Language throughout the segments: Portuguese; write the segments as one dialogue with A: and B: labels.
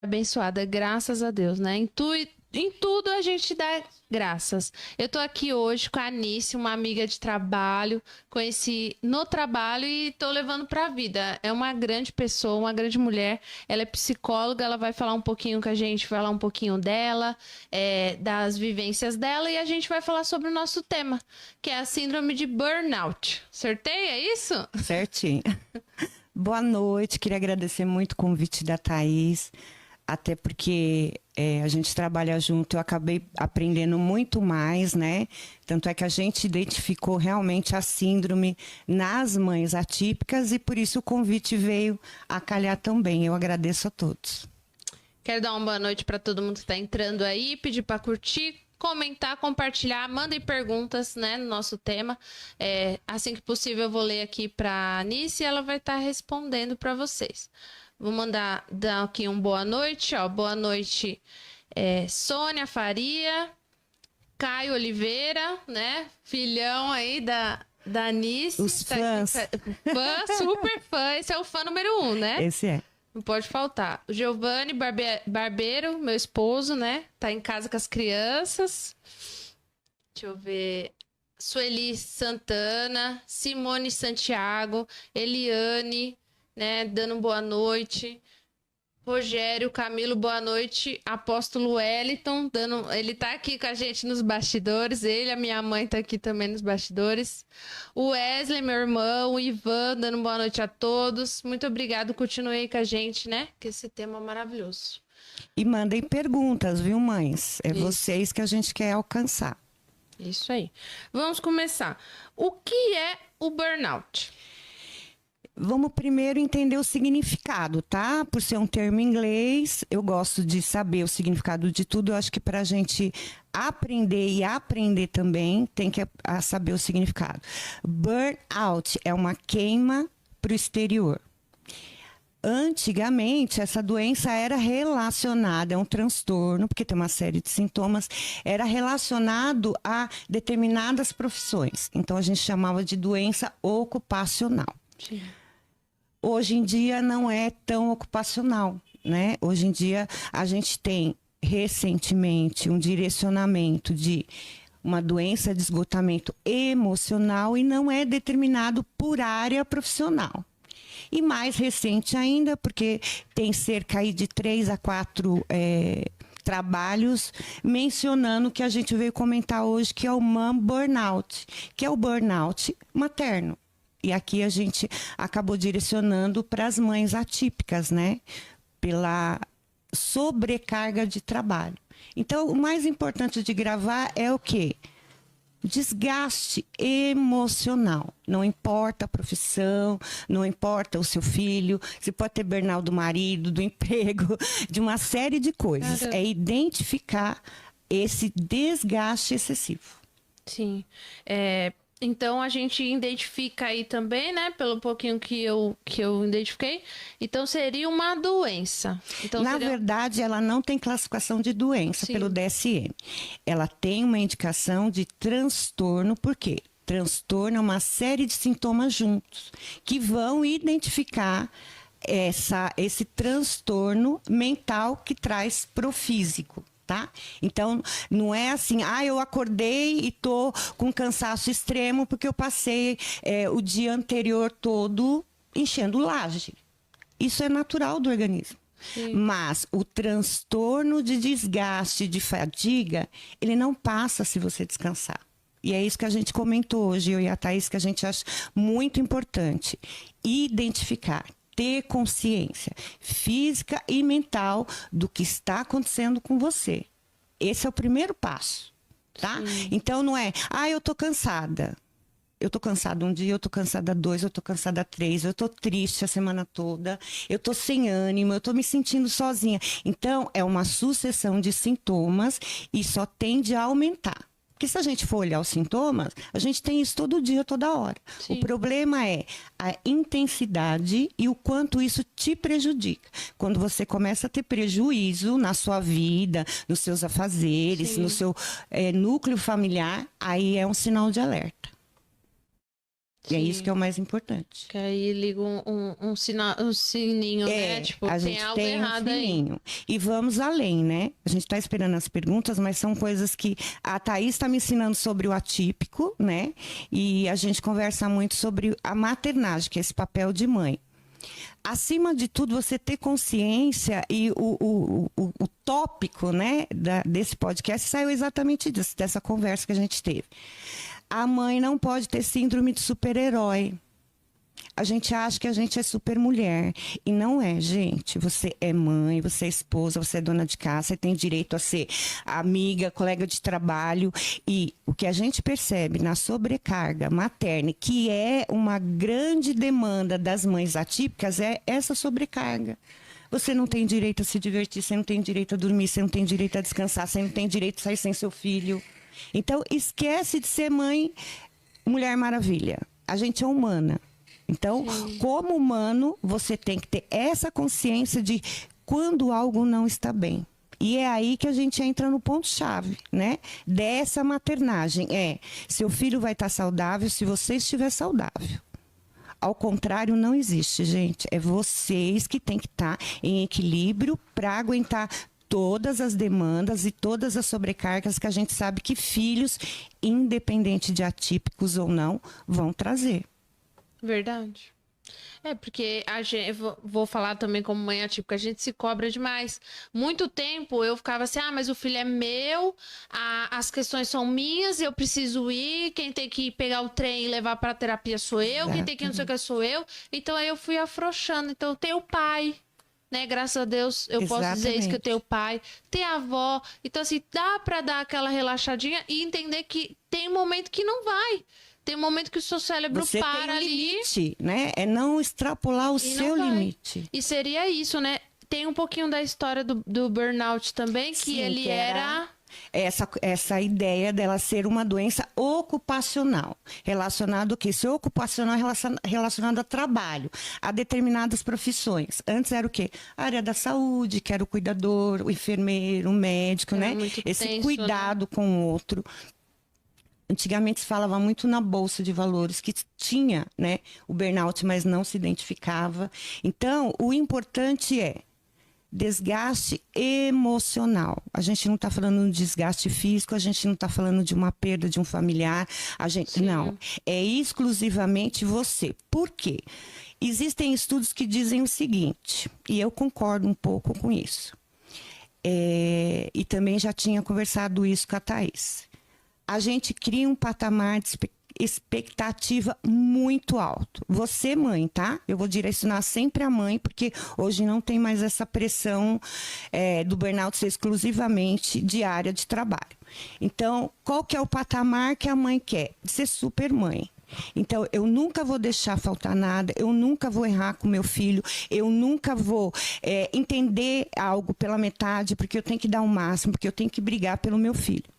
A: Abençoada, graças a Deus, né? Em tudo a gente dá graças. Eu tô aqui hoje com a Anice, uma amiga de trabalho, conheci no trabalho e tô levando pra vida. É uma grande pessoa, uma grande mulher. Ela é psicóloga, ela vai falar um pouquinho com a gente, falar um pouquinho dela, das vivências dela, e a gente vai falar sobre o nosso tema, que é a síndrome de burnout. Acertei, é isso?
B: Certinho. Boa noite, queria agradecer muito o convite da Thaís, até porque a gente trabalha junto, eu acabei aprendendo muito mais, né? Tanto é que a gente identificou realmente a síndrome nas mães atípicas e por isso o convite veio a calhar também. Eu agradeço a todos.
A: Quero dar uma boa noite para todo mundo que está entrando aí, pedir para curtir, comentar, compartilhar, mandem perguntas, né, no nosso tema. Assim que possível eu vou ler aqui para a Anice e ela vai estar respondendo para vocês. Vou dar aqui um boa noite, ó. Boa noite, Sônia Faria, Caio Oliveira, né? Filhão aí da Anice.
B: Os fãs.
A: Super fã. Esse é o fã número 1, né?
B: Esse é.
A: Não pode faltar. O Giovanni Barbeiro, meu esposo, né? Tá em casa com as crianças. Deixa eu ver. Sueli Santana, Simone Santiago, Eliane, né, dando boa noite. Rogério Camilo, boa noite. Apóstolo Wellington, ele tá aqui com a gente nos bastidores. Ele, a minha mãe tá aqui também nos bastidores. O Wesley, meu irmão, o Ivan, dando boa noite a todos. Muito obrigado, continue aí com a gente, né? Que esse tema é maravilhoso.
B: E mandem perguntas, viu, mães? É vocês que a gente quer alcançar.
A: Isso aí. Vamos começar. O que é o burnout?
B: Vamos primeiro entender o significado, tá? Por ser um termo em inglês, eu gosto de saber o significado de tudo. Eu acho que para a gente aprender e aprender também, tem que saber o significado. Burnout é uma queima para o exterior. Antigamente, essa doença era relacionada, é um transtorno, porque tem uma série de sintomas, era relacionado a determinadas profissões. Então, a gente chamava de doença ocupacional.
A: Sim.
B: Hoje em dia não é tão ocupacional, né? Hoje em dia a gente tem recentemente um direcionamento de uma doença de esgotamento emocional e não é determinado por área profissional. E mais recente ainda, porque tem cerca aí de 3 a 4 trabalhos mencionando o que a gente veio comentar hoje, que é o mom burnout, que é o burnout materno. E aqui a gente acabou direcionando para as mães atípicas, né? Pela sobrecarga de trabalho. Então, o mais importante de gravar é o quê? Desgaste emocional. Não importa a profissão, não importa o seu filho, você pode ter burnout do marido, do emprego, de uma série de coisas. É identificar esse desgaste excessivo.
A: Sim. Então, a gente identifica aí também, né? Pelo pouquinho que eu identifiquei. Então, seria uma doença. Então,
B: Na verdade, ela não tem classificação de doença pelo DSM. Ela tem uma indicação de transtorno. Por quê? Transtorno é uma série de sintomas juntos que vão identificar esse transtorno mental que traz pro físico. Tá? Então, não é assim, eu acordei e tô com cansaço extremo porque eu passei o dia anterior todo enchendo laje. Isso é natural do organismo. Sim. Mas o transtorno de desgaste, de fadiga, ele não passa se você descansar. E é isso que a gente comentou hoje, eu e a Thaís, que a gente acha muito importante. Identificar. Ter consciência física e mental do que está acontecendo com você. Esse é o primeiro passo, tá? Sim. Então, não é, eu tô cansada. Eu tô cansada um dia, eu tô cansada 2, eu tô cansada 3, eu tô triste a semana toda, eu tô sem ânimo, eu tô me sentindo sozinha. Então, é uma sucessão de sintomas e só tende a aumentar. Porque se a gente for olhar os sintomas, a gente tem isso todo dia, toda hora. Sim. O problema é a intensidade e o quanto isso te prejudica. Quando você começa a ter prejuízo na sua vida, nos seus afazeres, sim, no seu núcleo familiar, aí é um sinal de alerta. E é isso que é o mais importante.
A: Que aí liga um sininho, né? Tipo,
B: a
A: tem
B: gente
A: algo
B: tem
A: errado
B: um sininho.
A: aí.
B: E vamos além, né? A gente está esperando as perguntas, mas são coisas que a Thaís está me ensinando sobre o atípico, né? E a gente conversa muito sobre a maternagem, que é esse papel de mãe. Acima de tudo, você ter consciência e o tópico, né, desse podcast saiu exatamente disso, dessa conversa que a gente teve. A mãe não pode ter síndrome de super-herói. A gente acha que a gente é super mulher. E não é, gente. Você é mãe, você é esposa, você é dona de casa, você tem direito a ser amiga, colega de trabalho. E o que a gente percebe na sobrecarga materna, que é uma grande demanda das mães atípicas, é essa sobrecarga. Você não tem direito a se divertir, você não tem direito a dormir, você não tem direito a descansar, você não tem direito a sair sem seu filho. Então, esquece de ser mãe, Mulher Maravilha. A gente é humana. Então, como humano, você tem que ter essa consciência de quando algo não está bem. E é aí que a gente entra no ponto-chave, né? Dessa maternagem. Seu filho vai estar saudável se você estiver saudável. Ao contrário, não existe, gente. É vocês que têm que estar em equilíbrio para aguentar todas as demandas e todas as sobrecargas que a gente sabe que filhos, independente de atípicos ou não, vão trazer.
A: Verdade. Porque a gente, vou falar também como mãe atípica, a gente se cobra demais. Muito tempo eu ficava assim, mas o filho é meu, as questões são minhas, eu preciso ir, quem tem que pegar o trem e levar para terapia sou eu, quem tem que não sei o que sou eu. Então aí eu fui afrouxando. Então eu tenho o pai, né? Graças a Deus eu posso dizer isso, que eu tenho pai, ter a avó. Então assim, dá para dar aquela relaxadinha e entender que tem momento que não vai. Tem um momento que o seu cérebro
B: você
A: para
B: tem um
A: ali.
B: Limite, né? É não extrapolar o seu limite.
A: E seria isso, né? Tem um pouquinho da história do burnout também, que
B: Sim,
A: ele
B: que
A: era...
B: Essa ideia dela ser uma doença ocupacional. Relacionado ao quê? Ser ocupacional relacionado a trabalho, a determinadas profissões. Antes era o quê? A área da saúde, que era o cuidador, o enfermeiro, o médico, né? Esse tenso, cuidado, né, com o outro. Antigamente se falava muito na Bolsa de Valores, que tinha, né, o burnout, mas não se identificava. Então, o importante é desgaste emocional. A gente não está falando de desgaste físico, a gente não está falando de uma perda de um familiar. Não, é exclusivamente você. Por quê? Existem estudos que dizem o seguinte, e eu concordo um pouco com isso. E também já tinha conversado isso com a Thaís. A gente cria um patamar de expectativa muito alto. Você, mãe, tá? Eu vou direcionar sempre a mãe, porque hoje não tem mais essa pressão do burnout ser exclusivamente de área de trabalho. Então, qual que é o patamar que a mãe quer? De ser super mãe. Então, eu nunca vou deixar faltar nada, eu nunca vou errar com meu filho, eu nunca vou entender algo pela metade, porque eu tenho que dar o máximo, porque eu tenho que brigar pelo meu filho.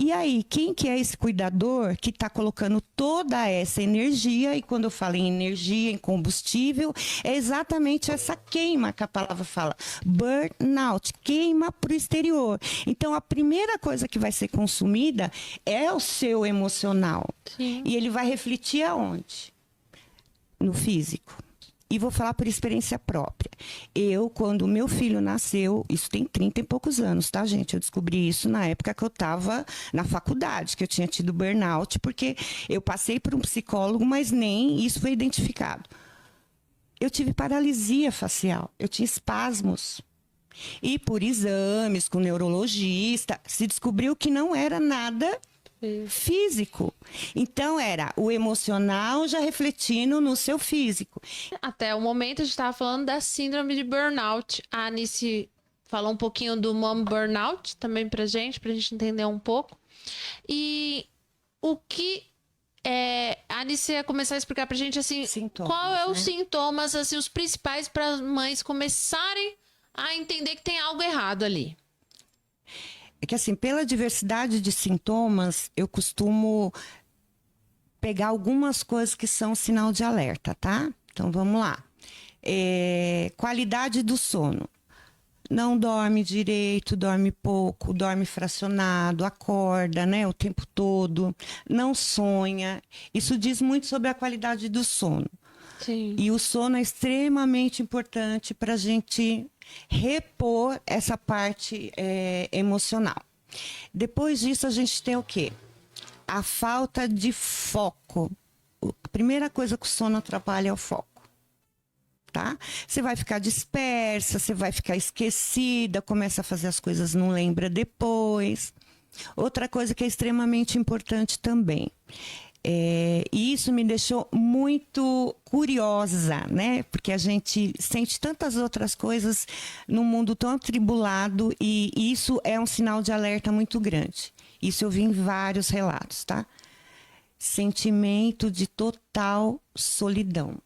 B: E aí, quem que é esse cuidador que está colocando toda essa energia, e quando eu falo em energia, em combustível, é exatamente essa queima que a palavra fala, burnout, queima para o exterior. Então, a primeira coisa que vai ser consumida é o seu emocional.
A: Sim.
B: E ele vai refletir aonde? No físico. E vou falar por experiência própria. Eu, quando o meu filho nasceu, isso tem 30 e poucos anos, tá, gente? Eu descobri isso na época que eu estava na faculdade, que eu tinha tido burnout, porque eu passei por um psicólogo, mas nem isso foi identificado. Eu tive paralisia facial, eu tinha espasmos. E por exames com neurologista, se descobriu que não era nada físico. Então, era o emocional já refletindo no seu físico.
A: Até o momento, a gente estava falando da síndrome de burnout. A Anice falou um pouquinho do mom burnout também pra gente entender um pouco. E o que a Anice ia começar a explicar pra gente, assim, sintomas, qual é os sintomas, assim, os principais para as mães começarem a entender que tem algo errado ali.
B: É que, assim, pela diversidade de sintomas, eu costumo pegar algumas coisas que são sinal de alerta, tá? Então, vamos lá. Qualidade do sono. não dorme direito, dorme pouco, dorme fracionado, acorda, né, o tempo todo, não sonha. Isso diz muito sobre a qualidade do sono.
A: Sim.
B: E o sono é extremamente importante para a gente repor essa parte emocional. Depois disso, a gente tem o quê? A falta de foco. A primeira coisa que o sono atrapalha é o foco. Tá? Você vai ficar dispersa, você vai ficar esquecida, começa a fazer as coisas, não lembra depois. Outra coisa que é extremamente importante também. E isso me deixou muito curiosa, né? Porque a gente sente tantas outras coisas num mundo tão atribulado e isso é um sinal de alerta muito grande. Isso eu vi em vários relatos, tá? Sentimento de total solidão.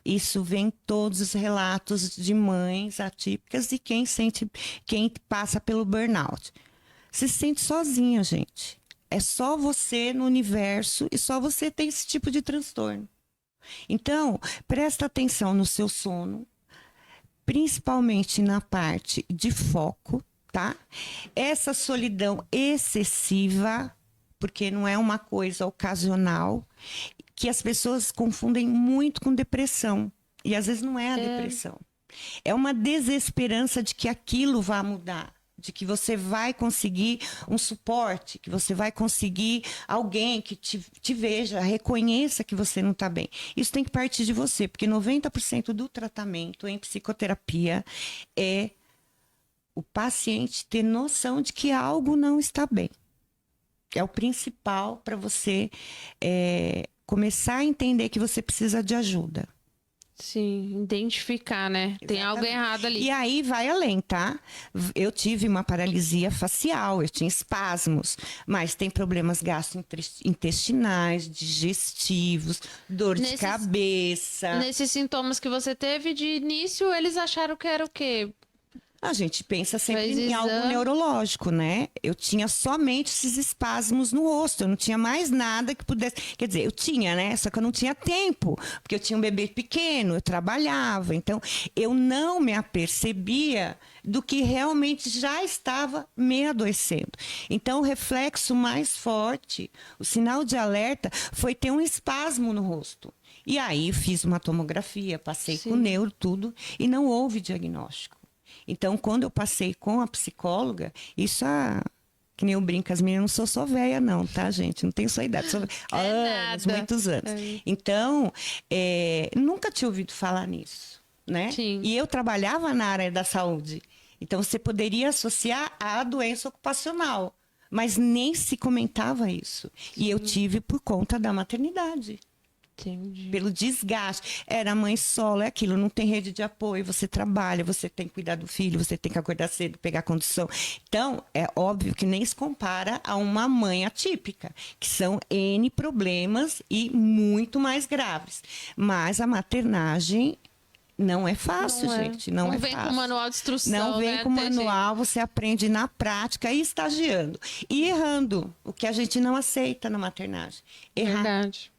B: Isso vem em todos os relatos de mães atípicas e quem passa pelo burnout. Você se sente sozinha, gente. É só você no universo e só você tem esse tipo de transtorno. Então, presta atenção no seu sono, principalmente na parte de foco, tá? Essa solidão excessiva, porque não é uma coisa ocasional, que as pessoas confundem muito com depressão. E às vezes não é a depressão. É uma desesperança de que aquilo vá mudar. De que você vai conseguir um suporte, que você vai conseguir alguém que te veja, reconheça que você não está bem. Isso tem que partir de você, porque 90% do tratamento em psicoterapia é o paciente ter noção de que algo não está bem. É o principal para você começar a entender que você precisa de ajuda.
A: Sim, identificar, né?
B: Exatamente.
A: Tem algo errado ali.
B: E aí vai além, tá? Eu tive uma paralisia facial, eu tinha espasmos, mas tem problemas gastrointestinais, digestivos, dor de cabeça.
A: Nesses sintomas que você teve de início, eles acharam que era o quê?
B: A gente pensa sempre em algo neurológico, né? Eu tinha somente esses espasmos no rosto, eu não tinha mais nada que pudesse... Quer dizer, eu tinha, né? Só que eu não tinha tempo, porque eu tinha um bebê pequeno, eu trabalhava, então eu não me apercebia do que realmente já estava me adoecendo. Então, o reflexo mais forte, o sinal de alerta, foi ter um espasmo no rosto. E aí, fiz uma tomografia, passei com neuro, tudo, e não houve diagnóstico. Então, quando eu passei com a psicóloga, isso que nem eu brinco, as meninas, não sou só velha não, tá, gente? Não tenho só idade, sou anos, muitos anos. Então, nunca tinha ouvido falar nisso, né?
A: Sim.
B: E eu trabalhava na área da saúde. Então, você poderia associar à doença ocupacional, mas nem se comentava isso. Sim. E eu tive por conta da maternidade.
A: Entendi.
B: Pelo desgaste. Era mãe solo, é aquilo, não tem rede de apoio, você trabalha, você tem que cuidar do filho, você tem que acordar cedo, pegar condição. Então, é óbvio que nem se compara a uma mãe atípica, que são N problemas e muito mais graves. Mas a maternagem não é fácil, gente. Não é fácil.
A: Não vem com manual de instrução.
B: Não vem
A: né?
B: com manual, você aprende na prática e estagiando. E errando, o que a gente não aceita na maternagem. Errar.
A: Verdade.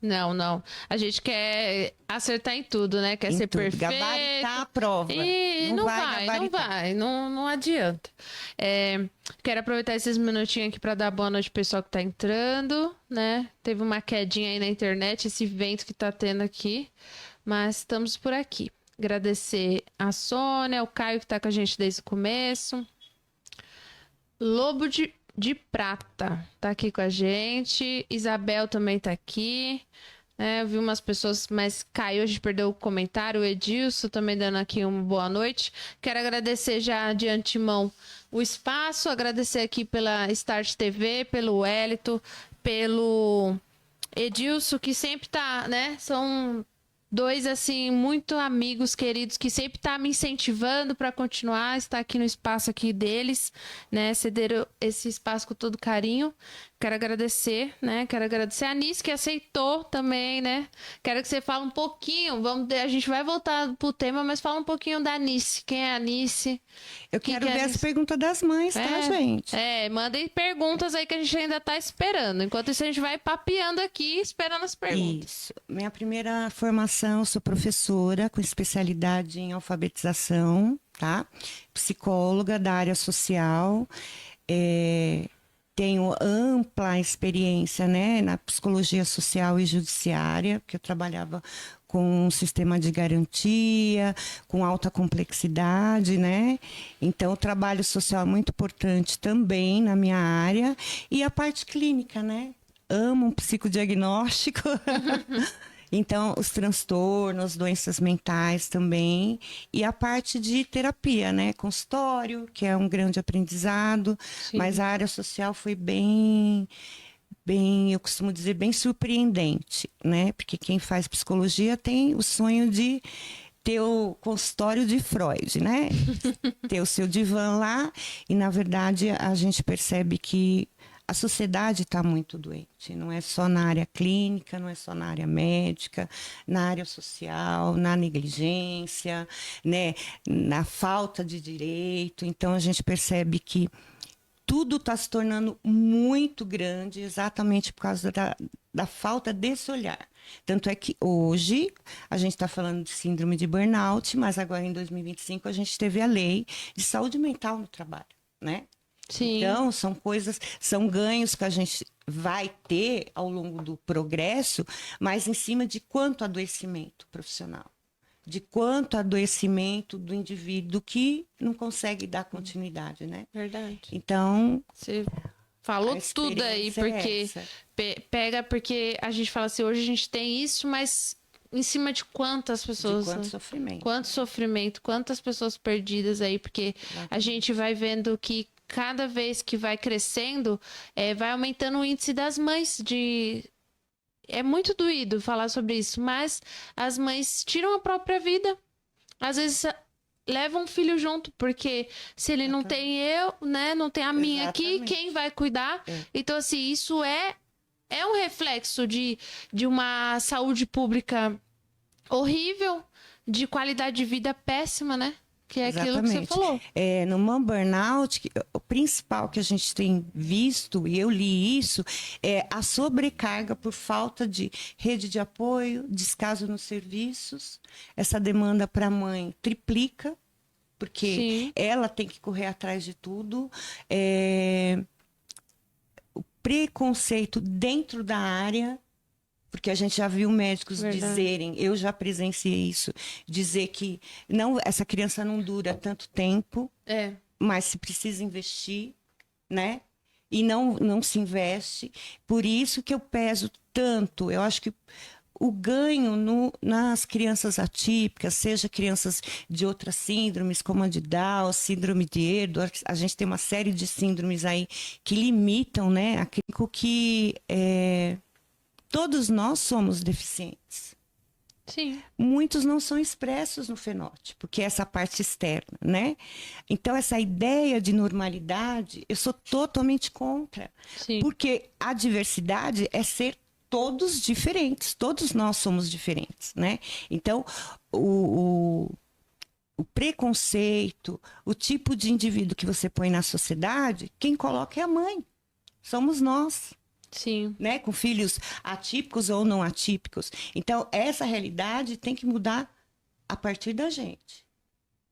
A: Não. A gente quer acertar em tudo, né? Quer ser perfeito.
B: Gabaritar a prova.
A: E não adianta. Quero aproveitar esses minutinhos aqui para dar boa noite pro pessoal que tá entrando, né? Teve uma quedinha aí na internet, esse vento que tá tendo aqui, mas estamos por aqui. Agradecer a Sônia, o Caio que tá com a gente desde o começo. Lobo de Prata tá aqui com a gente. Isabel também tá aqui. Eu vi umas pessoas, mas caiu, a gente perdeu o comentário. O Edilson também dando aqui uma boa noite. Quero agradecer já de antemão o espaço, agradecer aqui pela Start TV, pelo Wellington, pelo Edilson, que sempre tá, né? São dois, assim, muito amigos, queridos, que sempre tá me incentivando para continuar, estar aqui no espaço aqui deles, né? Cederam esse espaço com todo carinho. Quero agradecer, né? Quero agradecer a Anice, que aceitou também, né? Quero que você fale um pouquinho, a gente vai voltar pro tema, mas fala um pouquinho da Anice. Quem é a Anice?
B: Eu quero ver as perguntas das mães, tá, gente?
A: Mandem perguntas aí que a gente ainda tá esperando. Enquanto isso, a gente vai papeando aqui, esperando as perguntas.
B: Isso. Minha primeira formação formação, sou professora com especialidade em alfabetização, tá? Psicóloga da área social, tenho ampla experiência, né, na psicologia social e judiciária, porque eu trabalhava com um sistema de garantia, com alta complexidade, né? Então, o trabalho social é muito importante também na minha área. E a parte clínica, né? Amo um psicodiagnóstico. Então, os transtornos, doenças mentais também. E a parte de terapia, né? Consultório, que é um grande aprendizado.
A: Sim.
B: Mas a área social foi bem, eu costumo dizer, bem surpreendente, né? Porque quem faz psicologia tem o sonho de ter o consultório de Freud, né? Ter o seu divã lá. E, na verdade, a gente percebe que a sociedade está muito doente, não é só na área clínica, não é só na área médica, na área social, na negligência, né, na falta de direito. Então, a gente percebe que tudo está se tornando muito grande exatamente por causa da falta desse olhar. Tanto é que hoje a gente está falando de síndrome de burnout, mas agora em 2025 a gente teve a lei de saúde mental no trabalho, né?
A: Sim.
B: Então, são coisas, são ganhos que a gente vai ter ao longo do progresso, mas em cima de quanto adoecimento profissional, de quanto adoecimento do indivíduo que não consegue dar continuidade, né?
A: Verdade.
B: Então,
A: você falou tudo aí, porque pega, porque a gente fala assim, hoje a gente tem isso, mas em cima de quantas pessoas...
B: De quanto sofrimento.
A: Quanto sofrimento, quantas pessoas perdidas aí, porque a gente vai vendo que cada vez que vai crescendo, vai aumentando o índice das mães de... É muito doído falar sobre isso, mas as mães tiram a própria vida. Às vezes levam um filho junto, porque se ele não tem eu, né, não tem a minha aqui, quem vai cuidar? Então, assim, isso é um reflexo de uma saúde pública horrível, de qualidade de vida péssima, né? Que é aquilo que você falou.
B: No Mom Burnout, o principal que a gente tem visto, e eu li isso, é a sobrecarga por falta de rede de apoio, descaso nos serviços. Essa demanda para a mãe triplica, porque
A: Sim.
B: ela tem que correr atrás de tudo. O preconceito dentro da área, porque a gente já viu médicos dizerem, eu já presenciei isso, dizer que não, essa criança não dura tanto tempo, mas se precisa investir, né? E não se investe. Por isso que eu peso tanto. Eu acho que o ganho nas crianças atípicas, seja crianças de outras síndromes, como a de Down, síndrome de Edwards, a gente tem uma série de síndromes aí que limitam, né? Aquilo que todos nós somos deficientes.
A: Sim.
B: Muitos não são expressos no fenótipo, que é essa parte externa, né? Então, essa ideia de normalidade, eu sou totalmente contra.
A: Sim.
B: Porque a diversidade é ser todos diferentes. Todos nós somos diferentes, né? Então, o preconceito, o tipo de indivíduo que você põe na sociedade, quem coloca é a mãe. Somos nós.
A: Sim.
B: Né? Com filhos atípicos ou não atípicos. Então, essa realidade tem que mudar a partir da gente.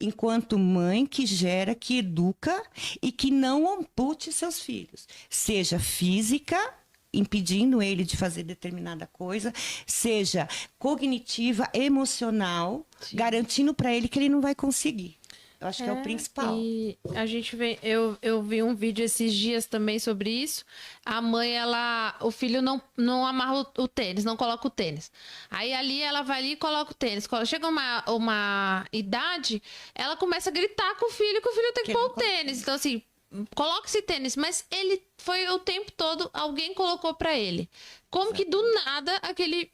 B: Enquanto mãe que gera, que educa e que não ampute seus filhos. Seja física, impedindo ele de fazer determinada coisa, seja cognitiva, emocional, sim, garantindo para ele que ele não vai conseguir. Eu acho que é o principal.
A: E a gente vê, eu vi um vídeo esses dias também sobre isso. A mãe, o filho não amarra o tênis, não coloca o tênis. Aí ali ela vai ali e coloca o tênis. Quando chega uma idade, ela começa a gritar com o filho que o filho tem que pôr o tênis. Então, assim, coloca esse tênis, mas ele foi o tempo todo, alguém colocou pra ele. Como que do nada aquele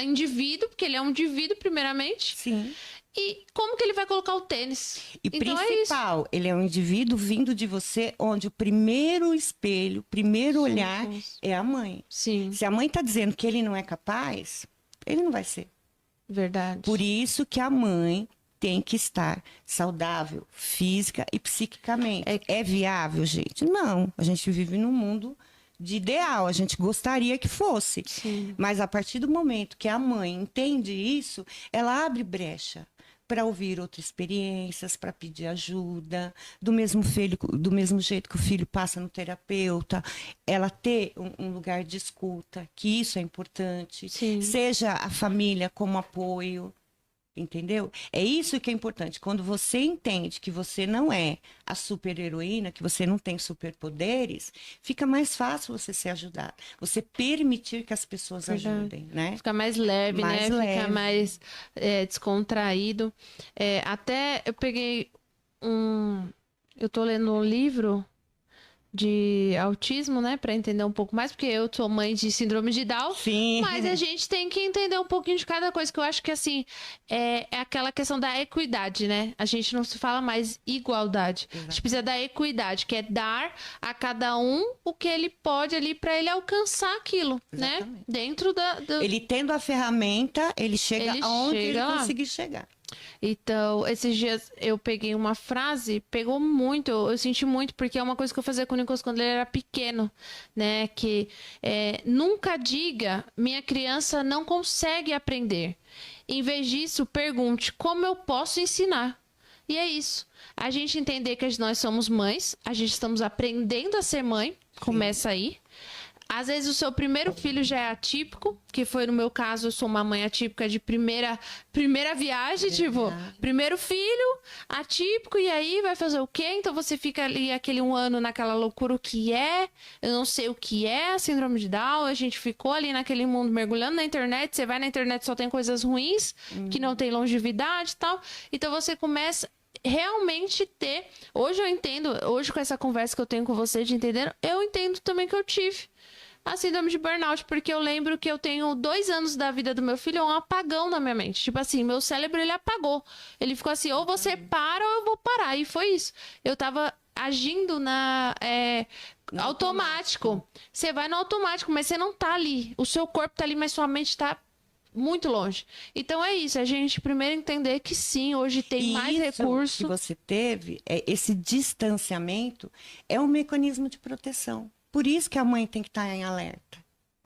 A: indivíduo, porque ele é um indivíduo primeiramente.
B: Sim.
A: E como que ele vai colocar o tênis?
B: E então principal, ele é um indivíduo vindo de você, onde o primeiro espelho, o primeiro olhar é a mãe.
A: Sim.
B: Se a mãe tá dizendo que ele não é capaz, ele não vai ser.
A: Verdade.
B: Por isso que a mãe tem que estar saudável, física e psiquicamente. É viável, gente? Não. A gente vive num mundo de ideal, a gente gostaria que fosse.
A: Sim.
B: Mas a partir do momento que a mãe entende isso, ela abre brecha para ouvir outras experiências, para pedir ajuda, do mesmo jeito que o filho passa no terapeuta, ela ter um lugar de escuta, que isso é importante,
A: Sim.
B: seja a família como apoio. Entendeu? É isso que é importante. Quando você entende que você não é a super-heroína, que você não tem superpoderes, fica mais fácil você ser ajudado. Você permitir que as pessoas ajudem, né?
A: Fica mais leve,
B: Mais
A: né?
B: leve.
A: Fica mais descontraído. Até eu peguei Eu tô lendo um livro de autismo, né, para entender um pouco mais, porque eu sou mãe de síndrome de Down,
B: Sim.
A: mas a gente tem que entender um pouquinho de cada coisa, que eu acho que, assim, é aquela questão da equidade, né? A gente não se fala mais igualdade. A gente precisa da equidade, que é dar a cada um o que ele pode ali para ele alcançar aquilo,
B: Exatamente.
A: né? Dentro
B: Ele tendo a ferramenta, ele chega aonde ele
A: chega lá.
B: conseguir chegar.
A: Então, esses dias eu peguei uma frase, pegou muito, eu senti muito, porque é uma coisa que eu fazia com o Nicolas quando ele era pequeno, né? Que nunca diga, minha criança não consegue aprender. Em vez disso, pergunte, como eu posso ensinar? E é isso. A gente entender que nós somos mães, a gente estamos aprendendo a ser mãe, começa aí. Às vezes o seu primeiro filho já é atípico, que foi no meu caso, eu sou uma mãe atípica de primeira viagem, tipo, primeiro filho, atípico, e aí vai fazer o quê? Então você fica ali aquele 1 ano naquela loucura, o que é? Eu não sei o que é a síndrome de Down, a gente ficou ali naquele mundo mergulhando na internet, você vai na internet só tem coisas ruins, que não tem longevidade e tal, então você começa realmente ter, hoje eu entendo, hoje com essa conversa que eu tenho com você de entender, eu entendo também que eu tive a síndrome de burnout, porque eu lembro que eu tenho 2 anos da vida do meu filho, um apagão na minha mente. Tipo assim, meu cérebro, ele apagou. Ele ficou assim, ou você para ou eu vou parar. E foi isso. Eu tava agindo no automático. Você vai no automático, mas você não tá ali. O seu corpo tá ali, mas sua mente tá muito longe. Então é isso, a gente primeiro entender que sim, hoje tem mais recurso.
B: Que você teve, esse distanciamento, é um mecanismo de proteção. Por isso que a mãe tem que estar em alerta,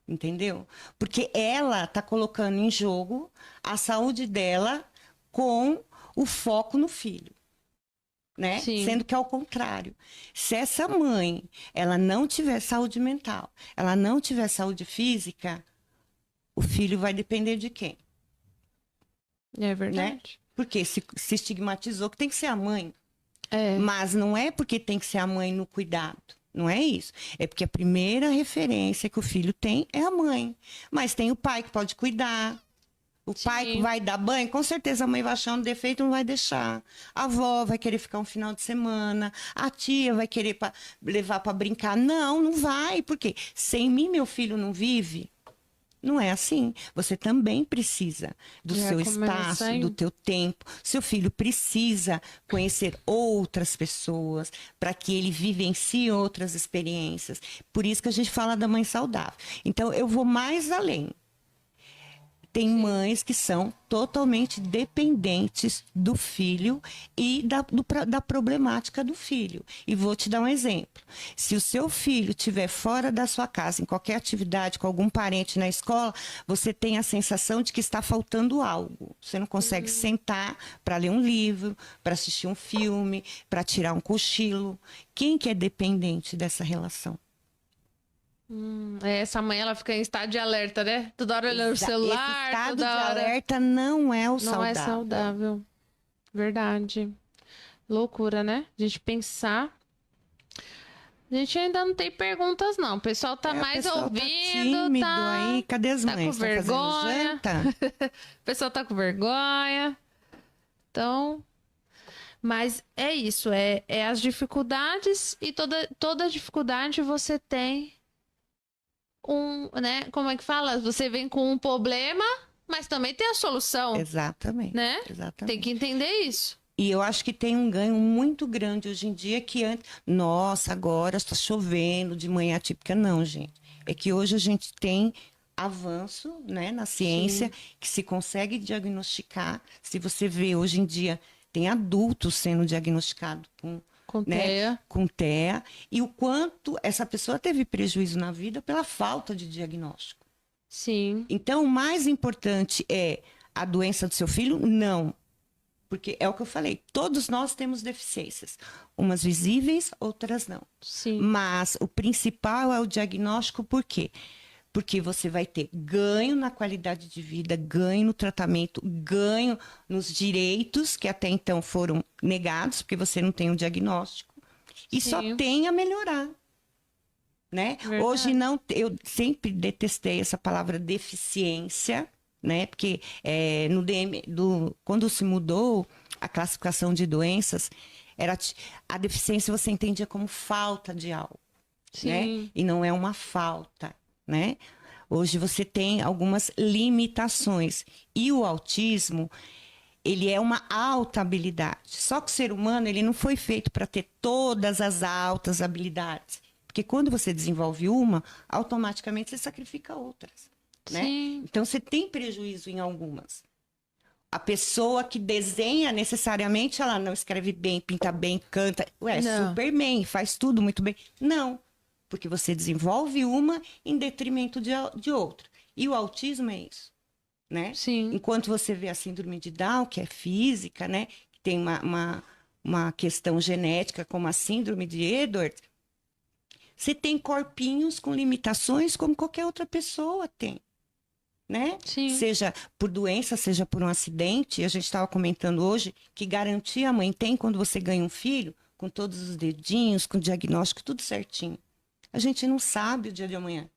B: entendeu? Porque ela está colocando em jogo a saúde dela com o foco no filho, né?
A: Sim.
B: Sendo que é o contrário. Se essa mãe, ela não tiver saúde mental, ela não tiver saúde física, o filho vai depender de quem?
A: É verdade.
B: Né? Porque se estigmatizou que tem que ser a mãe.
A: É.
B: Mas não é porque tem que ser a mãe no cuidado. Não é isso. É porque a primeira referência que o filho tem é a mãe. Mas tem o pai que pode cuidar. O pai que vai dar banho, com certeza a mãe vai achar um defeito e não vai deixar. A avó vai querer ficar um final de semana. A tia vai querer levar para brincar. Não, não vai. Por quê? Sem mim, meu filho não vive. Não é assim. Você também precisa do seu espaço, do teu tempo. Seu filho precisa conhecer outras pessoas para que ele vivencie outras experiências. Por isso que a gente fala da mãe saudável. Então, eu vou mais além. Tem mães que são totalmente dependentes do filho e da problemática do filho. E vou te dar um exemplo. Se o seu filho estiver fora da sua casa, em qualquer atividade, com algum parente na escola, você tem a sensação de que está faltando algo. Você não consegue sentar para ler um livro, para assistir um filme, para tirar um cochilo. Quem que é dependente dessa relação?
A: Essa mãe, ela fica em estado de alerta, né? Toda hora olhando o celular,
B: esse estado
A: toda
B: de
A: hora...
B: alerta não é o saudável.
A: Não é saudável. Verdade. Loucura, né? A gente pensar. A gente ainda não tem perguntas, não. O pessoal tá mais ouvindo.
B: Tá tímido aí. Cadê as mães?
A: Tá com vergonha.
B: Janta?
A: O pessoal tá com vergonha. Então... Mas é isso. É as dificuldades e toda dificuldade você tem né? Como é que fala? Você vem com um problema, mas também tem a solução.
B: Exatamente.
A: Né?
B: Exatamente.
A: Tem que entender isso.
B: E eu acho que tem um ganho muito grande hoje em dia que antes... Nossa, agora está chovendo de manhã atípica. Não, gente. É que hoje a gente tem avanço, né, na ciência, que se consegue diagnosticar. Se você vê hoje em dia, tem adultos sendo diagnosticados com
A: Com
B: né?
A: TEA.
B: Com TEA. E o quanto essa pessoa teve prejuízo na vida pela falta de diagnóstico.
A: Sim.
B: Então, o mais importante é a doença do seu filho? Não. Porque é o que eu falei, todos nós temos deficiências. Umas visíveis, outras não.
A: Sim.
B: Mas o principal é o diagnóstico, por quê? Porque você vai ter ganho na qualidade de vida, ganho no tratamento, ganho nos direitos que até então foram negados, porque você não tem um diagnóstico. E
A: Sim.
B: só tem a melhorar. Né? Hoje não, eu sempre detestei essa palavra deficiência, né? Porque quando se mudou a classificação de doenças, a deficiência você entendia como falta de algo,
A: Sim.
B: né? E não é uma falta, né? Hoje você tem algumas limitações. E o autismo, ele é uma alta habilidade. Só que o ser humano, ele não foi feito para ter todas as altas habilidades. Porque quando você desenvolve uma, automaticamente você sacrifica outras. Né?
A: Sim.
B: Então, você tem prejuízo em algumas. A pessoa que desenha necessariamente, ela não escreve bem, pinta bem, canta. Ué,
A: Não.
B: Superman, faz tudo muito bem. Não, porque você desenvolve uma em detrimento de outra. E o autismo é isso. Né?
A: Sim.
B: Enquanto você vê a síndrome de Down, que é física, né? Que tem uma questão genética, como a síndrome de Edwards, você tem corpinhos com limitações como qualquer outra pessoa tem, né?
A: Sim.
B: Seja por doença, seja por um acidente. A gente estava comentando hoje que garantia a mãe tem quando você ganha um filho, com todos os dedinhos, com o diagnóstico, tudo certinho. A gente não sabe o dia de amanhã,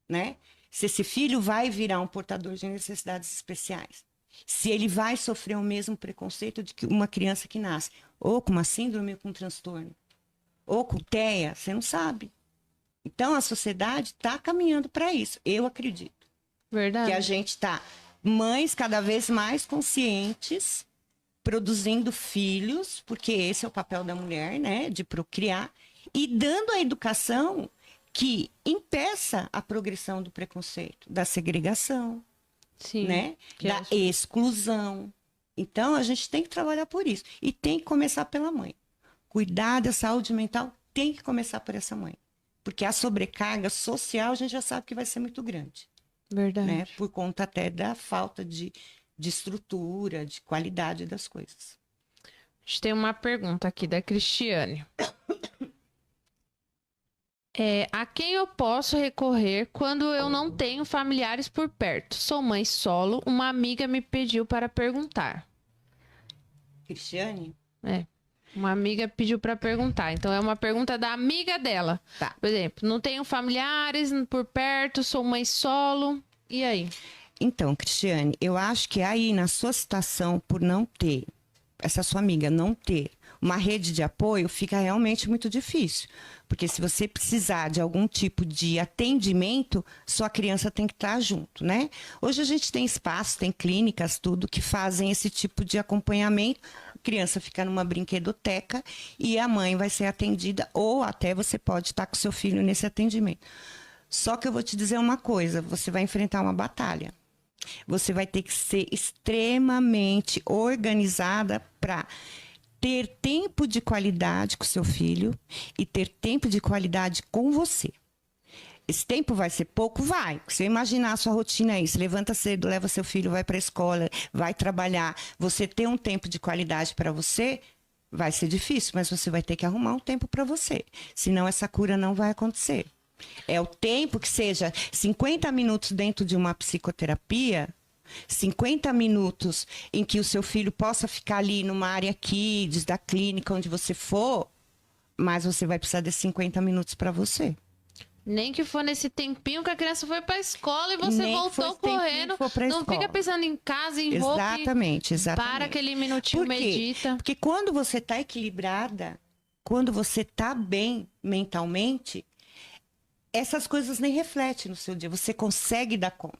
B: né? Se esse filho vai virar um portador de necessidades especiais. Se ele vai sofrer o mesmo preconceito de que uma criança que nasce ou com uma síndrome ou com um transtorno. Ou com TEA, você não sabe. Então, a sociedade está caminhando para isso, eu acredito.
A: Verdade.
B: Que a gente está, mães cada vez mais conscientes, produzindo filhos, porque esse é o papel da mulher, né, de procriar, e dando a educação que impeça a progressão do preconceito, da segregação,
A: Sim.
B: né,
A: Que
B: da exclusão. Então, a gente tem que trabalhar por isso. E tem que começar pela mãe. Cuidar da saúde mental tem que começar por essa mãe. Porque a sobrecarga social a gente já sabe que vai ser muito grande.
A: Verdade.
B: Né? Por conta até da falta de estrutura, de qualidade das coisas.
A: A gente tem uma pergunta aqui da Cristiane. A quem eu posso recorrer quando eu não tenho familiares por perto? Sou mãe solo, uma amiga me pediu para perguntar.
B: Cristiane?
A: Uma amiga pediu para perguntar. Então, é uma pergunta da amiga dela.
B: Tá.
A: Por exemplo, não tenho familiares por perto, sou mãe solo. E aí?
B: Então, Cristiane, eu acho que aí, na sua situação, por não ter, essa sua amiga não ter uma rede de apoio, fica realmente muito difícil. Porque se você precisar de algum tipo de atendimento, sua criança tem que estar junto, né? Hoje a gente tem espaço, tem clínicas, tudo, que fazem esse tipo de acompanhamento. A criança fica numa brinquedoteca e a mãe vai ser atendida, ou até você pode estar com seu filho nesse atendimento. Só que eu vou te dizer uma coisa, você vai enfrentar uma batalha. Você vai ter que ser extremamente organizada para ter tempo de qualidade com seu filho e ter tempo de qualidade com você. Esse tempo vai ser pouco? Vai. Se você imaginar a sua rotina aí, você levanta cedo, leva seu filho, vai para a escola, vai trabalhar, você ter um tempo de qualidade para você, vai ser difícil, mas você vai ter que arrumar um tempo para você. Senão essa cura não vai acontecer. É o tempo que seja 50 minutos dentro de uma psicoterapia, 50 minutos em que o seu filho possa ficar ali numa área kids, da clínica, onde você for, mas você vai precisar de 50 minutos para você.
A: Nem que for nesse tempinho que a criança foi pra escola e você
B: Nem
A: voltou correndo. Não fica pensando em casa, em roupa.
B: Exatamente.
A: Para aquele minutinho,
B: Por quê?
A: medita.
B: Porque quando você está equilibrada, quando você está bem mentalmente, essas coisas nem refletem no seu dia. Você consegue dar conta.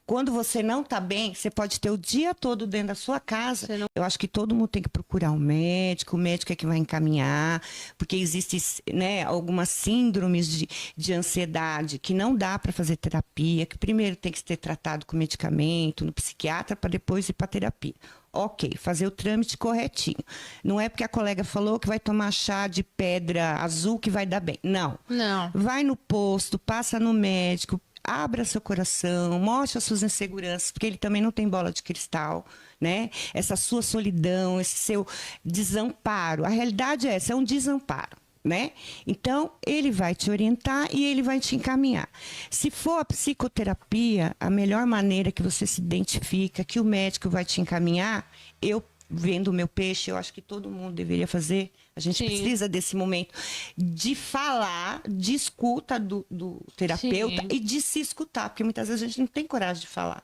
B: Quando você não está bem, você pode ter o dia todo dentro da sua casa. Eu acho que todo mundo tem que procurar um médico, o médico é que vai encaminhar, porque existem, né, algumas síndromes de ansiedade que não dá para fazer terapia, que primeiro tem que ser tratado com medicamento, no psiquiatra, para depois ir para terapia. Ok, fazer o trâmite corretinho. Não é porque a colega falou que vai tomar chá de pedra azul que vai dar bem. Não.
A: Não.
B: Vai no posto, passa no médico, abra seu coração, mostre as suas inseguranças, porque ele também não tem bola de cristal, né? Essa sua solidão, esse seu desamparo. A realidade é essa, é um desamparo. Né? Então, ele vai te orientar e ele vai te encaminhar. Se for a psicoterapia, a melhor maneira que você se identifica, que o médico vai te encaminhar, eu, vendo o meu peixe, eu acho que todo mundo deveria fazer. A gente precisa desse momento de falar, de escuta do terapeuta e de se escutar, porque muitas vezes a gente não tem coragem de falar,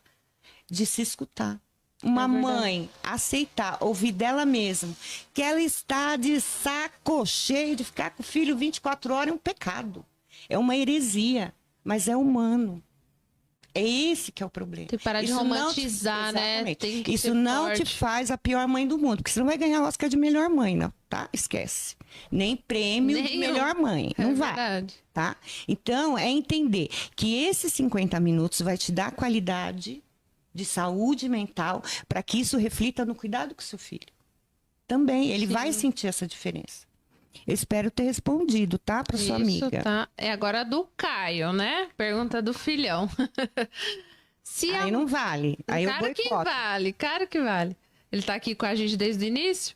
B: de se escutar. Uma mãe aceitar, ouvir dela mesma, que ela está de saco cheio de ficar com o filho 24 horas, é um pecado. É uma heresia, mas é humano. É esse que é o problema.
A: Tem que parar de romantizar, né? Tem que
B: Isso não te faz a pior mãe do mundo, porque você não vai ganhar Oscar de melhor mãe, não, tá? Esquece. Nem prêmio de melhor mãe, não vai.
A: Verdade.
B: Tá? Então, é entender que esses 50 minutos vai te dar qualidade de saúde mental, para que isso reflita no cuidado com o seu filho. Também, ele vai sentir essa diferença. Eu espero ter respondido, tá? Para sua amiga.
A: Tá. É agora do Caio, né? Pergunta do filhão.
B: Aí não vale. Aí eu
A: boicoto. Claro que vale. Ele tá aqui com a gente desde o início.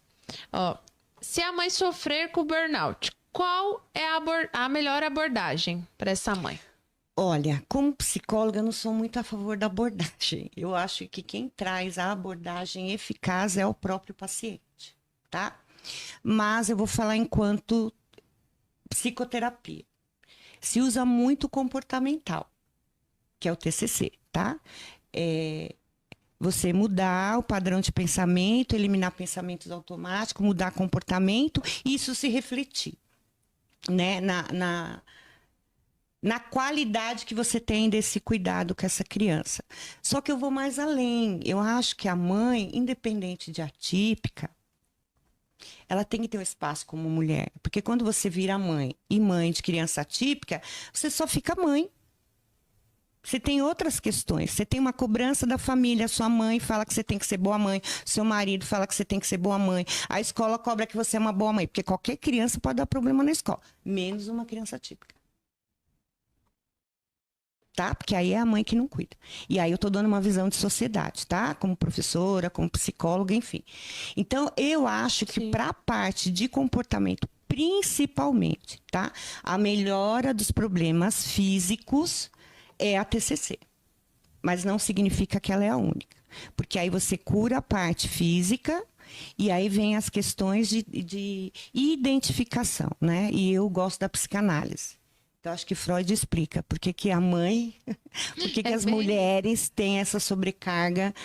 A: Ó, se a mãe sofrer com burnout, qual é a melhor abordagem para essa mãe?
B: Olha, como psicóloga, eu não sou muito a favor da abordagem. Eu acho que quem traz a abordagem eficaz é o próprio paciente, tá? Mas eu vou falar enquanto psicoterapia. Se usa muito comportamental, que é o TCC, tá? Você mudar o padrão de pensamento, eliminar pensamentos automáticos, mudar comportamento, e isso se refletir, né? Na qualidade que você tem desse cuidado com essa criança. Só que eu vou mais além. Eu acho que a mãe, independente de atípica, ela tem que ter um espaço como mulher. Porque quando você vira mãe e mãe de criança atípica, você só fica mãe. Você tem outras questões. Você tem uma cobrança da família. Sua mãe fala que você tem que ser boa mãe. Seu marido fala que você tem que ser boa mãe. A escola cobra que você é uma boa mãe. Porque qualquer criança pode dar problema na escola. Menos uma criança atípica. Tá? Porque aí é a mãe que não cuida. E aí eu tô dando uma visão de sociedade, tá? Como professora, como psicóloga, enfim. Então, eu acho que para a parte de comportamento, principalmente, tá? A melhora dos problemas físicos é a TCC. Mas não significa que ela é a única. Porque aí você cura a parte física e aí vem as questões de identificação, né? E eu gosto da psicanálise. Então, acho que Freud explica por que a mãe, por que as mulheres têm essa sobrecarga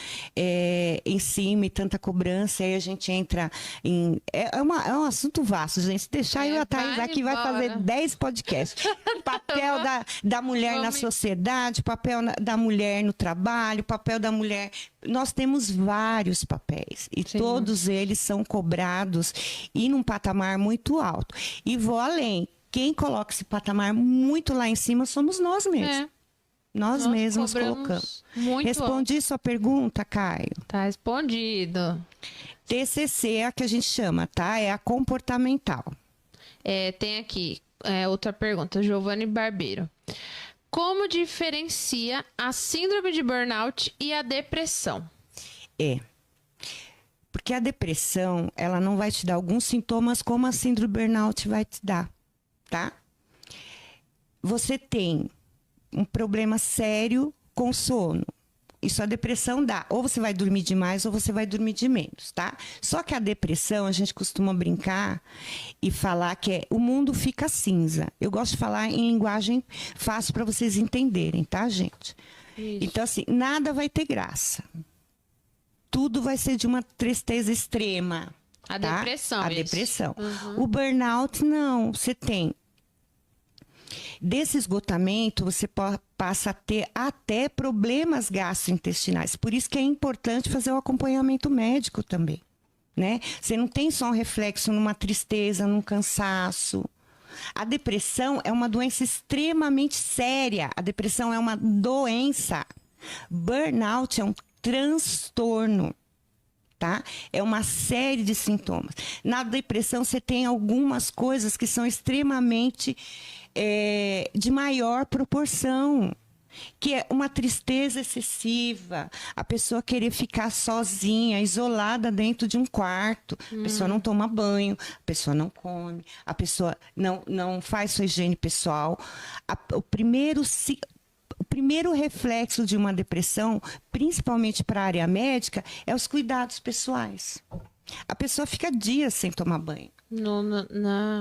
B: em cima e tanta cobrança. Aí a gente entra em... É um assunto vasto, gente. Se deixar eu e a Thaís aqui vai fazer 10 podcasts. Papel da mulher na sociedade, papel da mulher no trabalho, papel da mulher... Nós temos vários papéis e todos eles são cobrados e num patamar muito alto. E vou além. Quem coloca esse patamar muito lá em cima somos nós mesmos. Nós mesmos colocamos. Respondi sua pergunta, Caio?
A: Tá respondido.
B: TCC é a que a gente chama, tá? É a comportamental.
A: Tem aqui outra pergunta, Giovanni Barbeiro. Como diferencia a síndrome de burnout e a depressão?
B: Porque a depressão, ela não vai te dar alguns sintomas como a síndrome de burnout vai te dar. Tá? Você tem um problema sério com sono. Isso a depressão dá. Ou você vai dormir demais ou você vai dormir de menos, tá? Só que a depressão, a gente costuma brincar e falar que o mundo fica cinza. Eu gosto de falar em linguagem fácil para vocês entenderem, tá, gente? Isso. Então, assim, nada vai ter graça. Tudo vai ser de uma tristeza extrema.
A: A depressão.
B: A depressão. O burnout, não. Você tem... Desse esgotamento, você passa a ter até problemas gastrointestinais. Por isso que é importante fazer o acompanhamento médico também, né? Você não tem só um reflexo numa tristeza, num cansaço. A depressão é uma doença extremamente séria. A depressão é uma doença. Burnout é um transtorno. tá? É uma série de sintomas. Na depressão, você tem algumas coisas que são extremamente de maior proporção, que é uma tristeza excessiva, a pessoa querer ficar sozinha, isolada dentro de um quarto, a pessoa não toma banho, a pessoa não come, a pessoa não faz sua higiene pessoal. O primeiro reflexo de uma depressão, principalmente para a área médica, é os cuidados pessoais. A pessoa fica dias sem tomar banho.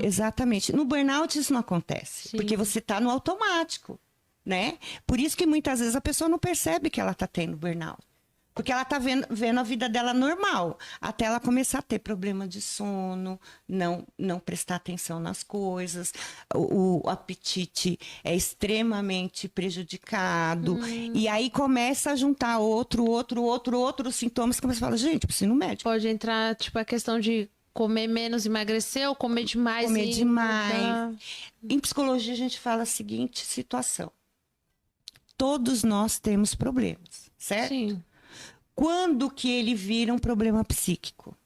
B: Exatamente. No burnout isso não acontece,
A: Sim.
B: porque você está no automático, né? Por isso que muitas vezes a pessoa não percebe que ela está tendo burnout. Porque ela está vendo a vida dela normal, até ela começar a ter problema de sono, não prestar atenção nas coisas, o apetite é extremamente prejudicado, e aí começa a juntar outros sintomas, que você fala, gente, preciso ir no médico.
A: Pode entrar, tipo, a questão de comer menos e emagrecer, ou comer demais
B: Comer
A: e
B: demais. Em psicologia a gente fala a seguinte situação. Todos nós temos problemas, certo?
A: Sim.
B: Quando que ele vira um problema psíquico?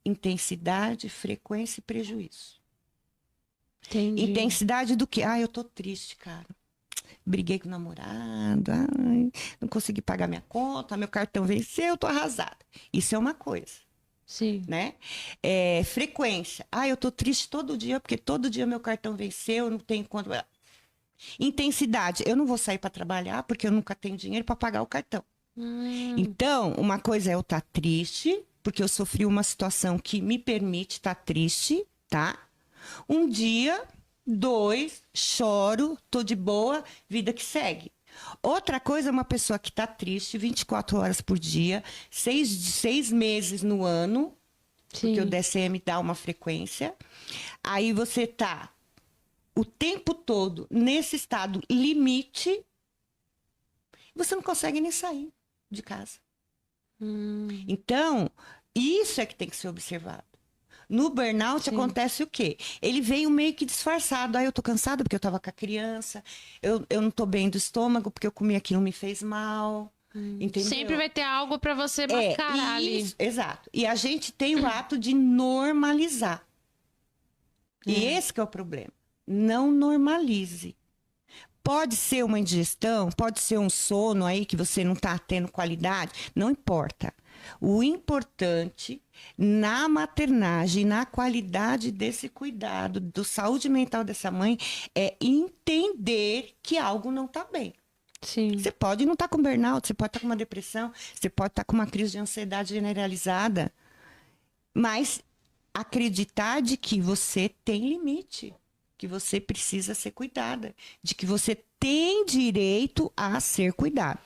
B: Intensidade, frequência e prejuízo.
A: Entendi.
B: Intensidade do quê? Eu tô triste, cara. Briguei com o namorado, não consegui pagar minha conta, meu cartão venceu, eu tô arrasada. Isso é uma coisa,
A: Sim.
B: né? Frequência. Eu tô triste todo dia, porque todo dia meu cartão venceu, eu não tenho conta. Intensidade. Eu não vou sair para trabalhar, porque eu nunca tenho dinheiro para pagar o cartão. Então, uma coisa é eu estar triste, porque eu sofri uma situação que me permite estar triste, tá? Um dia, 2, choro, tô de boa, vida que segue. Outra coisa é uma pessoa que está triste 24 horas por dia, 6 meses no ano,
A: Sim.
B: porque o DSM dá uma frequência. Aí você tá o tempo todo nesse estado limite, você não consegue nem sair de casa. Então, isso é que tem que ser observado. No burnout acontece o quê? Ele veio meio que disfarçado. Eu tô cansada porque eu tava com a criança, eu não tô bem do estômago porque eu comi aquilo, me fez mal. Entendeu?
A: Sempre vai ter algo para você mascarar ali.
B: Exato. E a gente tem o ato de normalizar. E esse que é o problema. Não normalize. Pode ser uma indigestão, pode ser um sono aí que você não está tendo qualidade, não importa. O importante na maternagem, na qualidade desse cuidado, da saúde mental dessa mãe, é entender que algo não está bem.
A: Sim.
B: Você pode não estar com burnout, você pode estar com uma depressão, você pode estar com uma crise de ansiedade generalizada, mas acreditar de que você tem limite, que você precisa ser cuidada, de que você tem direito a ser cuidada.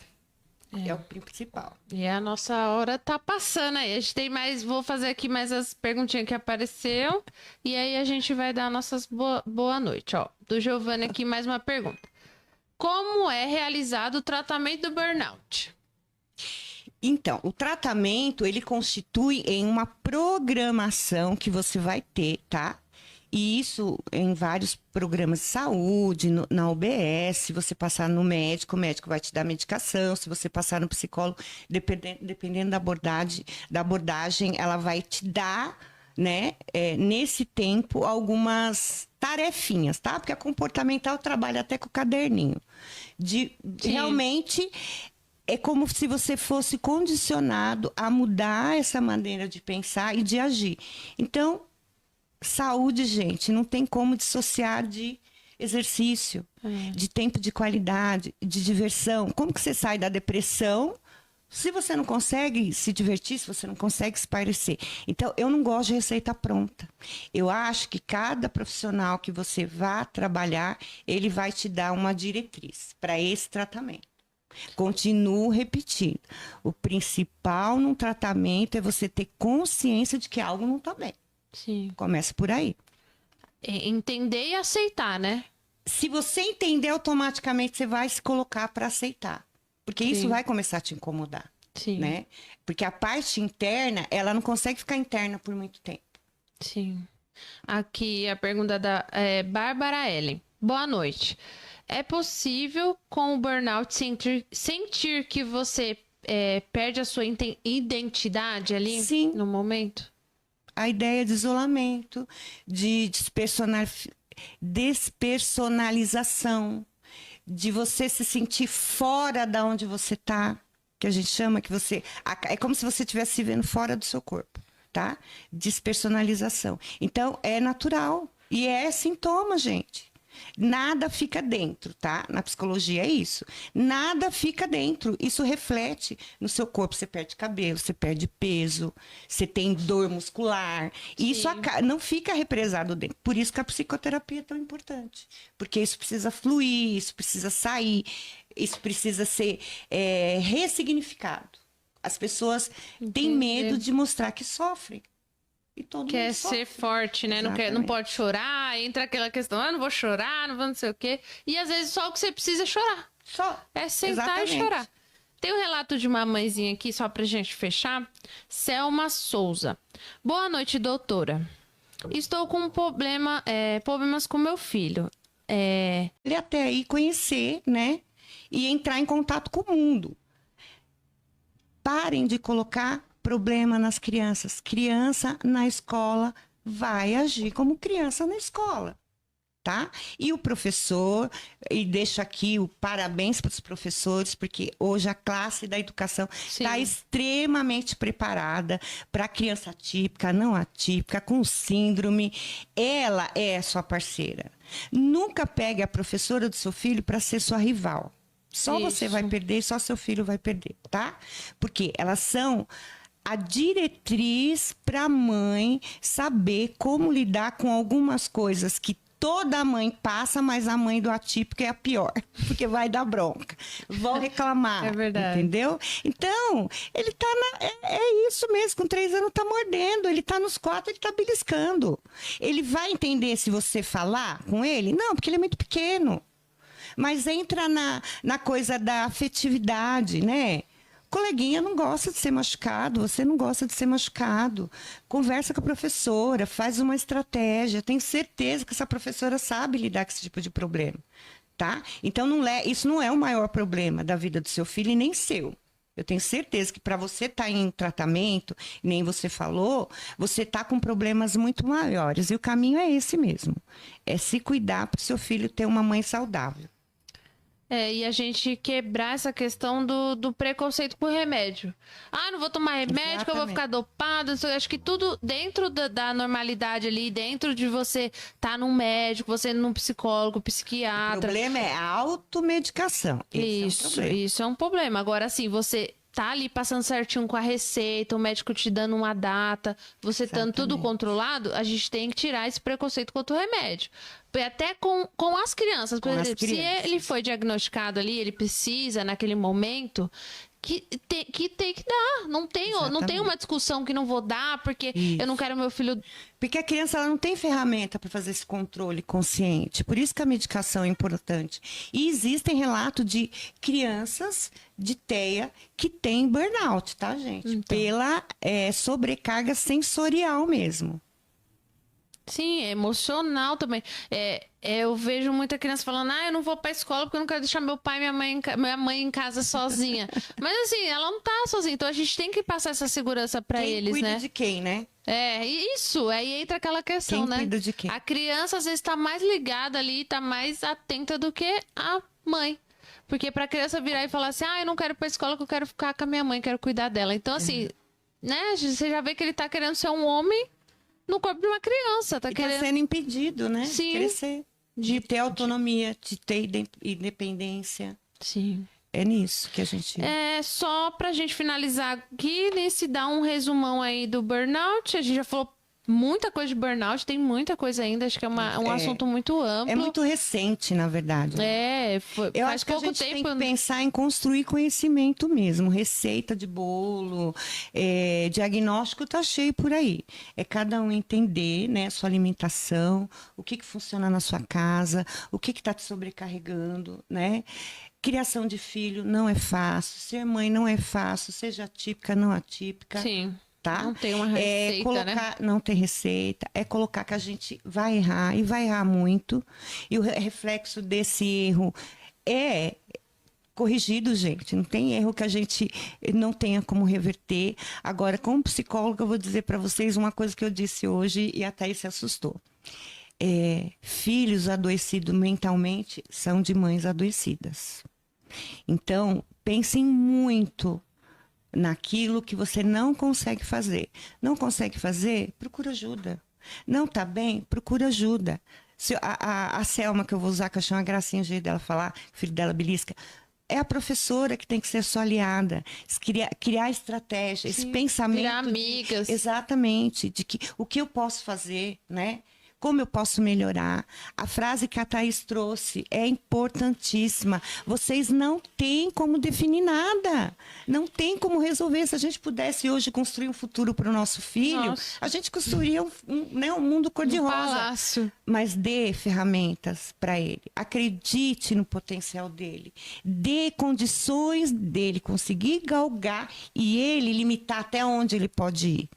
B: É o principal.
A: E a nossa hora tá passando aí. A gente tem mais. Vou fazer aqui mais as perguntinhas que apareceu. E aí a gente vai dar nossas boa noite. Ó, do Giovanni aqui mais uma pergunta. Como é realizado o tratamento do burnout?
B: Então, o tratamento, ele constitui em uma programação que você vai ter, tá? E isso em vários programas de saúde, na UBS, se você passar no médico, o médico vai te dar medicação, se você passar no psicólogo, dependendo da abordagem, ela vai te dar, né, nesse tempo, algumas tarefinhas, tá? Porque a comportamental trabalha até com o caderninho. Realmente, é como se você fosse condicionado a mudar essa maneira de pensar e de agir. Então, saúde, gente, não tem como dissociar de exercício, de tempo de qualidade, de diversão. Como que você sai da depressão se você não consegue se divertir, se você não consegue se parecer? Então, eu não gosto de receita pronta. Eu acho que cada profissional que você vá trabalhar, ele vai te dar uma diretriz para esse tratamento. Continuo repetindo. O principal num tratamento é você ter consciência de que algo não está bem.
A: Sim.
B: Começa por aí.
A: Entender e aceitar, né?
B: Se você entender, automaticamente você vai se colocar para aceitar. Porque isso vai começar a te incomodar.
A: Sim.
B: Né? Porque a parte interna, ela não consegue ficar interna por muito tempo.
A: Sim. Aqui a pergunta da Bárbara Ellen. Boa noite. É possível, com o burnout, sentir que você perde a sua identidade ali
B: Sim.
A: no momento?
B: A ideia de isolamento, de despersonalização, de você se sentir fora da onde você está, que a gente chama que você... É como se você estivesse se vendo fora do seu corpo, tá? Despersonalização. Então, é natural. E é sintoma, gente. Nada fica dentro, tá? Na psicologia é isso. Nada fica dentro. Isso reflete no seu corpo. Você perde cabelo, você perde peso, você tem dor muscular. E isso não fica represado dentro. Por isso que a psicoterapia é tão importante. Porque isso precisa fluir, isso precisa sair, isso precisa ser ressignificado. As pessoas têm medo de mostrar que sofrem. E todo
A: Quer
B: mundo sofre.
A: ser forte, né? Não pode chorar, entra aquela questão, não vou chorar, não vou não sei o quê. E às vezes só o que você precisa é chorar.
B: Só.
A: É sentar
B: Exatamente.
A: e chorar. Tem um relato de uma mãezinha aqui, só pra gente fechar. Selma Souza. Boa noite, doutora. Estou com problemas com meu filho.
B: Ele até aí conhecer, né? E entrar em contato com o mundo. Parem de colocar problema nas crianças. Criança na escola vai agir como criança na escola, tá? E o professor, e deixo aqui o parabéns para os professores, porque hoje a classe da educação está extremamente preparada para a criança atípica, não atípica, com síndrome. Ela é sua parceira. Nunca pegue a professora do seu filho para ser sua rival. Só você vai perder, só seu filho vai perder, tá? Porque elas são a diretriz para a mãe saber como lidar com algumas coisas que toda mãe passa, mas a mãe do atípico é a pior, porque vai dar bronca, vão reclamar,
A: é verdade.
B: Entendeu? Então, ele tá é isso mesmo, com 3 anos tá mordendo, ele tá nos 4, ele tá beliscando. Ele vai entender se você falar com ele? Não, porque ele é muito pequeno. Mas entra na coisa da afetividade, né? Coleguinha não gosta de ser machucado, você não gosta de ser machucado. Conversa com a professora, faz uma estratégia. Tenho certeza que essa professora sabe lidar com esse tipo de problema, tá? Então, isso não é o maior problema da vida do seu filho e nem seu. Eu tenho certeza que para você estar em tratamento, nem você falou, você está com problemas muito maiores. E o caminho é esse mesmo. É se cuidar para o seu filho ter uma mãe saudável.
A: E a gente quebrar essa questão do preconceito com remédio. Ah, não vou tomar remédio, que eu vou ficar dopado. Acho que tudo dentro da normalidade ali, dentro de você estar num médico, você num psicólogo, psiquiatra.
B: O problema é a automedicação.
A: Isso é um problema. Agora, assim, você tá ali passando certinho com a receita, o médico te dando uma data, você estando tudo controlado, a gente tem que tirar esse preconceito contra o remédio. Até com as crianças. Por exemplo, se ele foi diagnosticado ali, ele precisa, naquele momento, que tem que dar. Não tem uma discussão que não vou dar, porque eu não quero meu filho...
B: Porque a criança ela não tem ferramenta para fazer esse controle consciente. Por isso que a medicação é importante. E existem relatos de crianças de TEA que têm burnout, tá, gente? Então. Pela sobrecarga sensorial mesmo.
A: Sim, é emocional também. Eu vejo muita criança falando, eu não vou pra escola porque eu não quero deixar meu pai e minha mãe em casa sozinha. Mas assim, ela não tá sozinha, então a gente tem que passar essa segurança pra eles, né? Quem
B: cuida de quem, né?
A: Isso, aí entra aquela questão,
B: quem
A: né?
B: Cuida de quem?
A: A criança às vezes tá mais ligada ali, tá mais atenta do que a mãe. Porque pra criança virar e falar assim, eu não quero ir pra escola que eu quero ficar com a minha mãe, quero cuidar dela. Então assim, né? Você já vê que ele tá querendo ser um homem no corpo de uma criança. Tá
B: sendo impedido, né?
A: Sim.
B: De crescer. De ter autonomia, de ter independência.
A: Sim.
B: É nisso que a gente...
A: Só pra gente finalizar aqui, nesse dar um resumão aí do burnout. A gente já falou muita coisa de burnout, tem muita coisa ainda. Acho que é um assunto muito amplo.
B: É muito recente, na verdade. Eu
A: faz
B: acho que
A: pouco
B: a gente
A: tempo.
B: tem que pensar em construir conhecimento mesmo. Receita de bolo, diagnóstico tá cheio por aí. É cada um entender, né, sua alimentação, o que funciona na sua casa, o que tá te sobrecarregando, né? Criação de filho não é fácil, ser mãe não é fácil, seja atípica, não atípica.
A: Sim.
B: Tá?
A: Não tem uma receita, né?
B: Não tem receita. É colocar que a gente vai errar, e vai errar muito. E o reflexo desse erro corrigido, gente. Não tem erro que a gente não tenha como reverter. Agora, como psicóloga, eu vou dizer para vocês uma coisa que eu disse hoje e a Thaís se assustou. Filhos adoecidos mentalmente são de mães adoecidas. Então, pensem muito naquilo que você não consegue fazer. Não consegue fazer? Procura ajuda. Não está bem? Procura ajuda. A Selma, que eu vou usar, que eu chamo a gracinha, o jeito dela falar, filho dela belisca, é a professora que tem que ser sua aliada, criar estratégia, esse pensamento.
A: Virar amigas.
B: Exatamente, de que o que eu posso fazer, né? Como eu posso melhorar? A frase que a Thaís trouxe é importantíssima. Vocês não têm como definir nada. Não tem como resolver. Se a gente pudesse hoje construir um futuro para o nosso filho, a gente construiria um mundo cor-de-rosa.
A: Palácio.
B: Mas dê ferramentas para ele. Acredite no potencial dele. Dê condições dele conseguir galgar e ele limitar até onde ele pode ir.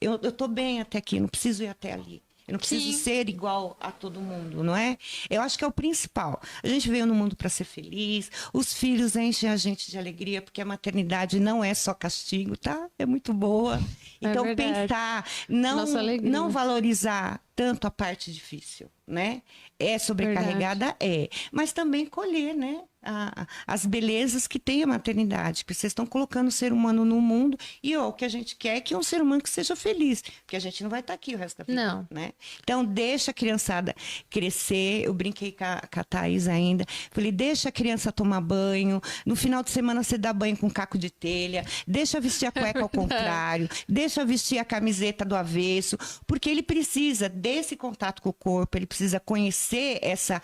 B: Eu estou bem até aqui, não preciso ir até ali. Eu não preciso ser igual a todo mundo, não é? Eu acho que é o principal. A gente veio no mundo para ser feliz. Os filhos enchem a gente de alegria, porque a maternidade não é só castigo, tá? É muito boa. Então, pensar, não valorizar tanto a parte difícil, né? É sobrecarregada, mas também colher, né? As belezas que tem a maternidade, porque vocês estão colocando o ser humano no mundo e o que a gente quer é que um ser humano que seja feliz, porque a gente não vai estar aqui o resto da vida,
A: não.
B: Né? Então, deixa a criançada crescer. Eu brinquei com a Thaís ainda, falei, deixa a criança tomar banho, no final de semana você dá banho com caco de telha, deixa vestir a cueca ao contrário, deixa vestir a camiseta do avesso, porque ele precisa desse contato com o corpo, ele precisa conhecer essa...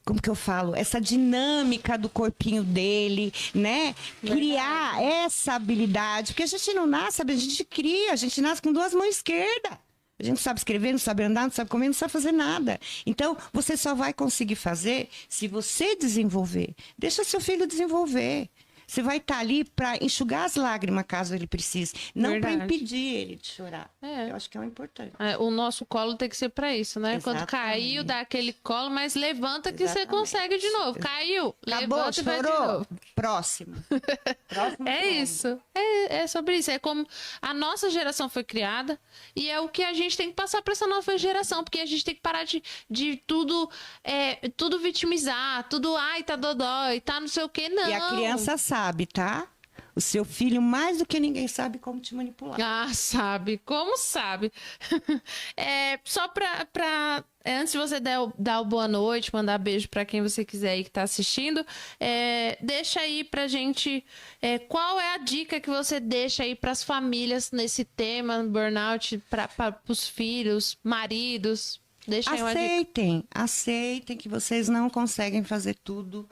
B: como que eu falo? Essa dinâmica do corpinho dele, né? Criar essa habilidade. Porque a gente não nasce, a gente cria, a gente nasce com 2 mãos esquerdas. A gente não sabe escrever, não sabe andar, não sabe comer, não sabe fazer nada. Então, você só vai conseguir fazer se você desenvolver. Deixa seu filho desenvolver. Você vai estar ali para enxugar as lágrimas, caso ele precise. Não para impedir ele de chorar. Eu acho que é o importante.
A: O nosso colo tem que ser para isso, né? Exatamente. Quando caiu, dá aquele colo, mas levanta que você consegue de novo. Caiu,
B: acabou,
A: levanta
B: chorou.
A: E vai de novo.
B: Próximo.
A: Isso. É sobre isso. É como a nossa geração foi criada e é o que a gente tem que passar para essa nova geração, porque a gente tem que parar de tudo, tudo vitimizar, tudo, ai, tá dodói, tá não sei o quê, não.
B: E a criança sabe, tá? O seu filho, mais do que ninguém, sabe como te manipular.
A: Sabe. Como sabe? Só antes de você dar o boa noite, mandar beijo para quem você quiser aí que tá assistindo, deixa aí pra gente qual é a dica que você deixa aí pras famílias nesse tema, burnout, para os filhos, maridos. Deixa aí uma dica.
B: Aceitem que vocês não conseguem fazer tudo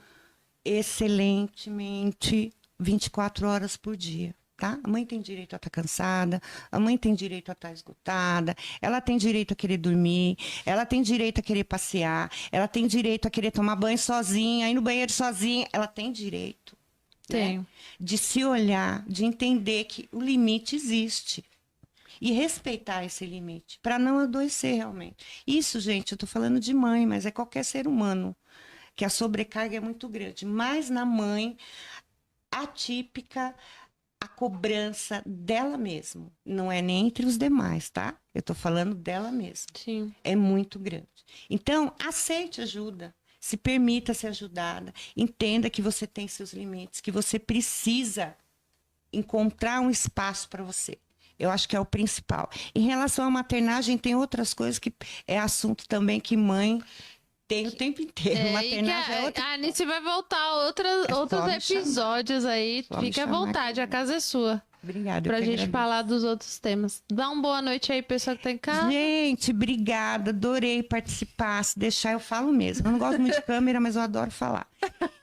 B: excelentemente 24 horas por dia, tá? A mãe tem direito a estar cansada, a mãe tem direito a estar esgotada, ela tem direito a querer dormir, ela tem direito a querer passear, ela tem direito a querer tomar banho sozinha, ir no banheiro sozinha, ela tem direito, né? De se olhar, de entender que o limite existe. E respeitar esse limite, para não adoecer realmente. Isso, gente, eu tô falando de mãe, mas é qualquer ser humano, que a sobrecarga é muito grande. Mas na mãe, atípica, a cobrança dela mesma. Não é nem entre os demais, tá? Eu tô falando dela mesma.
A: Sim.
B: É muito grande. Então, aceite ajuda. Se permita ser ajudada. Entenda que você tem seus limites, que você precisa encontrar um espaço para você. Eu acho que é o principal. Em relação à maternagem, tem outras coisas que é assunto também que mãe tem o tempo inteiro. Maternagem é outra...
A: A Anice vai voltar outros episódios aí. Fique à vontade, a casa é sua.
B: Obrigada.
A: Pra gente falar dos outros temas. Dá uma boa noite aí, pessoal que tá em casa.
B: Gente, obrigada. Adorei participar. Se deixar, eu falo mesmo. Eu não gosto muito de câmera, mas eu adoro falar.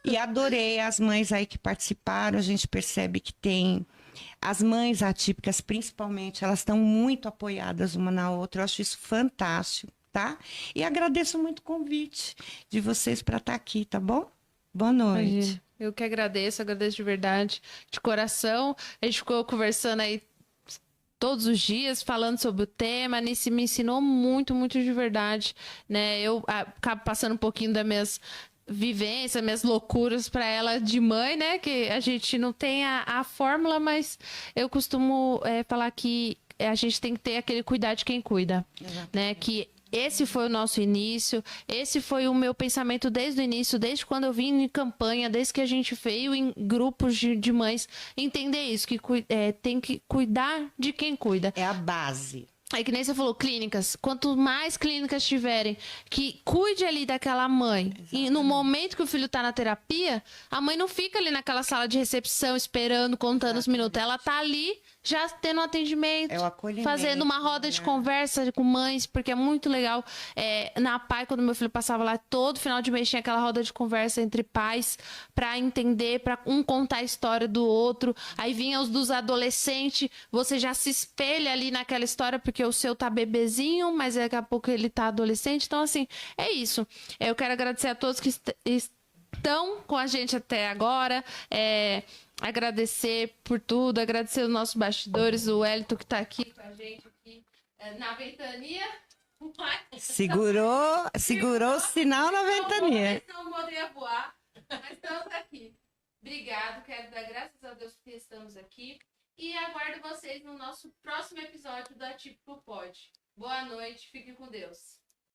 B: E adorei as mães aí que participaram. A gente percebe que tem... As mães atípicas, principalmente, elas estão muito apoiadas uma na outra. Eu acho isso fantástico, tá? E agradeço muito o convite de vocês para estar aqui, tá bom? Boa noite.
A: Imagina. Eu que agradeço de verdade, de coração. A gente ficou conversando aí todos os dias, falando sobre o tema. A Anice me ensinou muito, muito de verdade, né? Eu acabo passando um pouquinho das minhas vivências, minhas loucuras para ela de mãe, né? Que a gente não tem a fórmula, mas eu costumo falar que a gente tem que ter aquele cuidar de quem cuida, né? Que esse foi o nosso início, esse foi o meu pensamento desde o início, desde quando eu vim em campanha, desde que a gente veio em grupos de mães, entender isso, que tem que cuidar de quem cuida.
B: É a base.
A: É que nem você falou, clínicas. Quanto mais clínicas tiverem que cuide ali daquela mãe, exatamente. E no momento que o filho tá na terapia, a mãe não fica ali naquela sala de recepção esperando, contando exatamente. Os minutos. Ela tá ali já tendo um atendimento,
B: o acolhimento,
A: fazendo uma roda de conversa com mães, porque é muito legal. Na PAI, quando meu filho passava lá, todo final de mês tinha aquela roda de conversa entre pais para entender, para um contar a história do outro. Aí vinha os dos adolescentes, você já se espelha ali naquela história, porque o seu tá bebezinho, mas daqui a pouco ele tá adolescente. Então, assim, é isso. Eu quero agradecer a todos que estão com a gente até agora. Agradecer por tudo, agradecer os nossos bastidores, o Wellington que tá aqui com a gente aqui na ventania.
B: Segurou o sinal na ventania.
A: Não poderia voar, mas estamos aqui. Obrigado, quero dar graças a Deus porque estamos aqui. E aguardo vocês no nosso próximo episódio do Atípico Pod. Boa noite, fiquem com Deus.